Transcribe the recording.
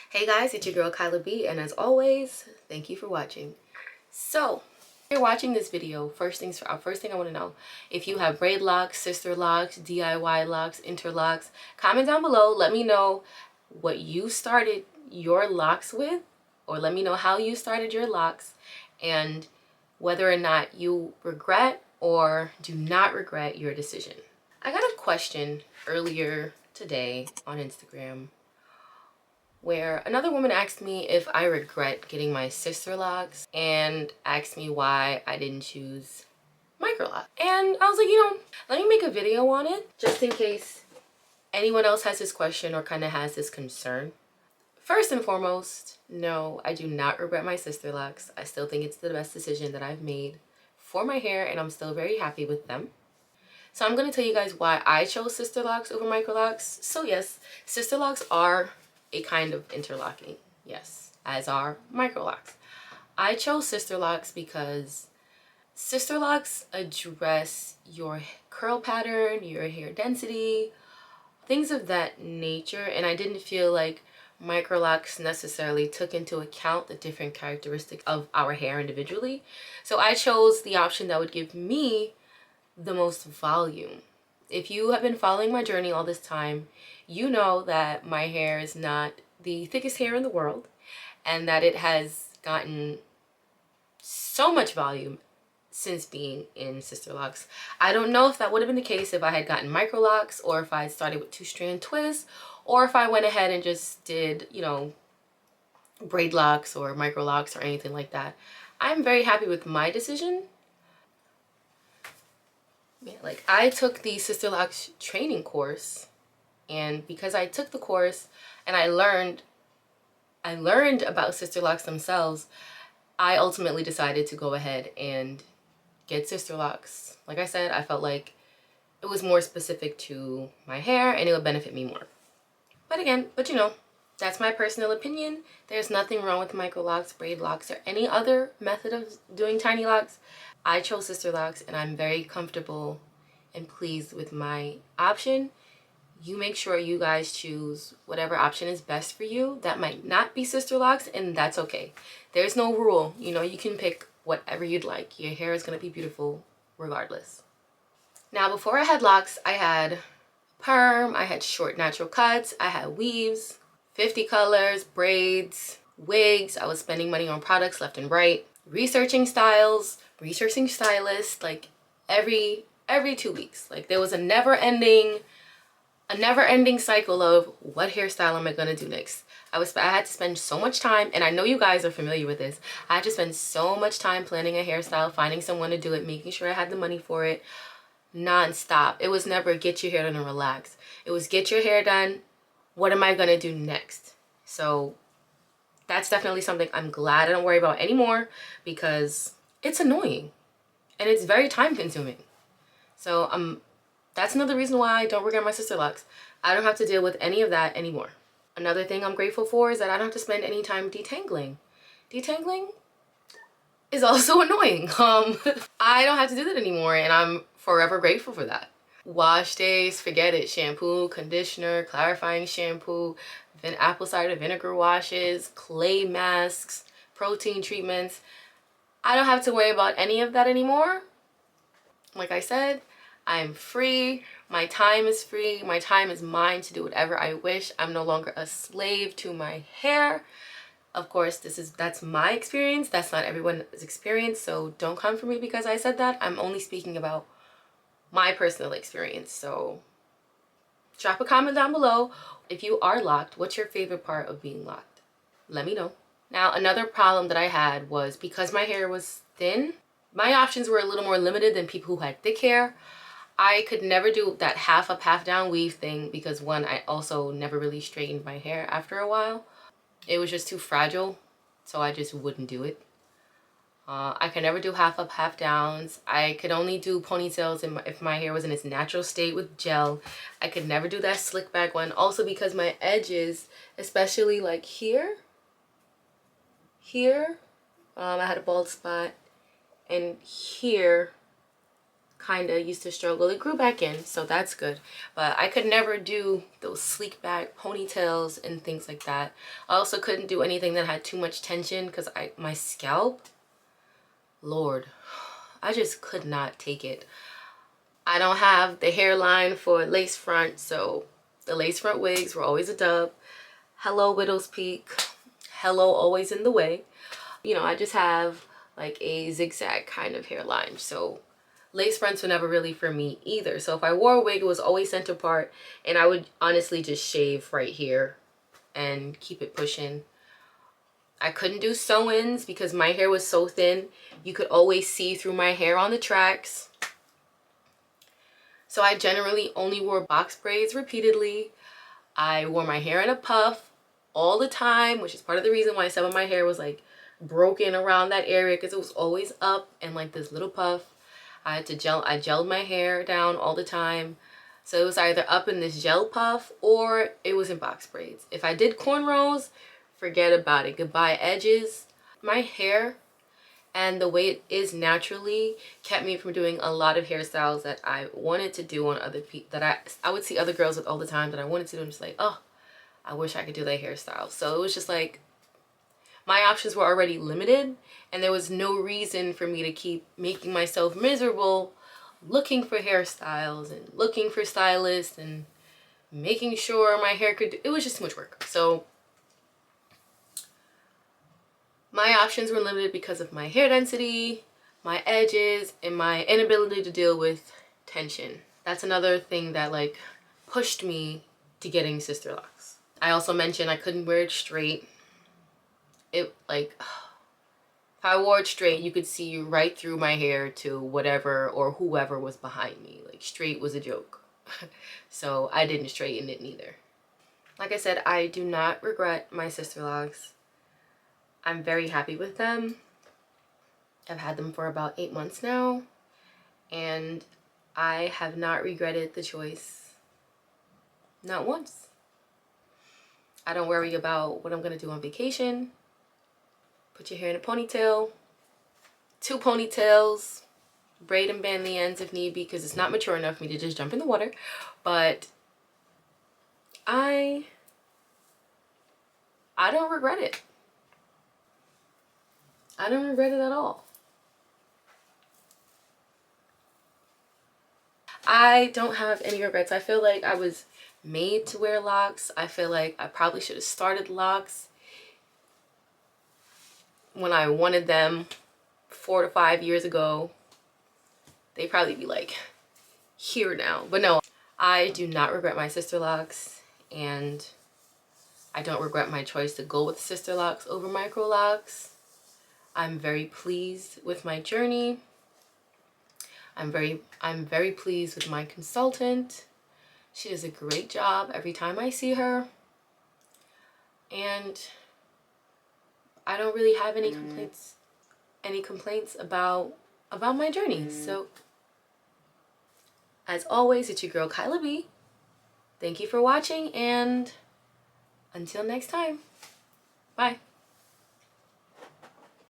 Hey guys, it's your girl Kyla B, and as always, thank you for watching. So, if you're watching this video, first thing I want to know, if you have braid locks, sister locks, DIY locks, interlocks, comment down below. Let me know what you started your locks with, or let me know how you started your locks, and whether or not you regret or do not regret your decision. I got a question earlier today on Instagram where another woman asked me if I regret getting my Sisterlocks and asked me why I didn't choose microlock. And I was like, let me make a video on it just in case anyone else has this question or kind of has this concern. First and foremost, no, I do not regret my Sisterlocks. I still think it's the best decision that I've made for my hair, and I'm still very happy with them. So I'm going to tell you guys why I chose Sisterlocks over microlocks. So yes, Sisterlocks are a kind of interlocking, yes, as are microlocks. I chose Sisterlocks because Sisterlocks address your curl pattern, your hair density, things of that nature, and I didn't feel like microlocks necessarily took into account the different characteristics of our hair individually. So I chose the option that would give me the most volume. If you have been following my journey all this time, you know that my hair is not the thickest hair in the world and that it has gotten so much volume since being in Sisterlocks. I don't know if that would have been the case if I had gotten microlocks, or if I had started with 2-strand twists, or if I went ahead and just did, braid locks or microlocks or anything like that. I'm very happy with my decision. Yeah, like I took the Sisterlocks training course, and because I took the course and I learned about Sisterlocks themselves, I ultimately decided to go ahead and get Sisterlocks. Like I said, I felt like it was more specific to my hair and it would benefit me more. But that's my personal opinion. There's nothing wrong with microlocks, braid locks, or any other method of doing tiny locks. I chose Sisterlocks and I'm very comfortable and pleased with my option. You make sure you guys choose whatever option is best for you. That might not be Sisterlocks, and that's okay. There's no rule. You can pick whatever you'd like. Your hair is going to be beautiful regardless. Now, before I had locks, I had perm, I had short natural cuts, I had weaves, 50 colors, braids, wigs. I was spending money on products left and right, researching styles, researching stylists, like every 2 weeks. Like there was a never-ending cycle of what hairstyle am I gonna do next. I had to spend so much time, and I know you guys are familiar with this. I had to spend so much time planning a hairstyle, finding someone to do it, making sure I had the money for it, non-stop. It was never get your hair done and relax. It was get your hair done, what am I gonna do next? So that's definitely something I'm glad I don't worry about anymore, because it's annoying and it's very time consuming. So that's another reason why I don't regret my Sisterlocks. I don't have to deal with any of that anymore. Another thing I'm grateful for is that I don't have to spend any time detangling. Detangling is also annoying. I don't have to do that anymore, and I'm forever grateful for that. Wash days, forget it. Shampoo, conditioner, clarifying shampoo, apple cider vinegar washes, clay masks, protein treatments. I don't have to worry about any of that anymore. Like I said, I'm free. My time is free. My time is mine to do whatever I wish. I'm no longer a slave to my hair. Of course, that's my experience. That's not everyone's experience, so don't come for me because I said that. I'm only speaking about my personal experience. So drop a comment down below. If you are locked, what's your favorite part of being locked? Let me know. Now, another problem that I had was because my hair was thin, my options were a little more limited than people who had thick hair. I could never do that half up, half down weave thing because, one, I also never really straightened my hair after a while. It was just too fragile, so I just wouldn't do it. I could never do half up, half downs. I could only do ponytails if my hair was in its natural state with gel. I could never do that slick back one. Also because my edges, especially like here, I had a bald spot, and here kind of used to struggle. It grew back in, so that's good. But I could never do those sleek back ponytails and things like that. I also couldn't do anything that had too much tension because my scalp, Lord, I just could not take it. I don't have the hairline for lace front, so the lace front wigs were always a dub. Hello, Widow's Peak. Hello, always in the way. You know, I just have like a zigzag kind of hairline, so lace fronts were never really for me either. So if I wore a wig, it was always center part, and I would honestly just shave right here and keep it pushing. I couldn't do sew-ins because my hair was so thin. You could always see through my hair on the tracks. So I generally only wore box braids repeatedly. I wore my hair in a puff all the time, which is part of the reason why some of my hair was like broken around that area, because it was always up and like this little puff. I gelled my hair down all the time. So it was either up in this gel puff or it was in box braids. If I did cornrows, forget about it. Goodbye edges. My hair and the way it is naturally kept me from doing a lot of hairstyles that I wanted to do on other people, that I would see other girls with all the time that I wanted to do. I'm just like, oh, I wish I could do that hairstyle. So it was just like, my options were already limited, and there was no reason for me to keep making myself miserable looking for hairstyles and looking for stylists and making sure my hair could, it was just too much work. So my options were limited because of my hair density, my edges, and my inability to deal with tension. That's another thing that like pushed me to getting Sisterlocks. I also mentioned I couldn't wear it straight. It like, if I wore it straight, you could see right through my hair to whatever or whoever was behind me. Like, straight was a joke. So I didn't straighten it neither. Like I said, I do not regret my Sisterlocks. I'm very happy with them. I've had them for about 8 months now, and I have not regretted the choice. Not once. I don't worry about what I'm gonna do on vacation. Put your hair in a ponytail, 2 ponytails, braid and band the ends if need be, because it's not mature enough for me to just jump in the water. But I don't regret it. I don't regret it at all. I don't have any regrets. I feel like I was made to wear locks. I feel like I probably should have started locks when I wanted them 4 to 5 years ago. They'd probably be like here now. But no, I do not regret my Sisterlocks, and I don't regret my choice to go with Sisterlocks over micro locks. I'm very pleased with my journey. I'm very pleased with my consultant. She does a great job every time I see her. And I don't really have any complaints about my journey. So as always, it's your girl Kyla B. Thank you for watching, and until next time. Bye.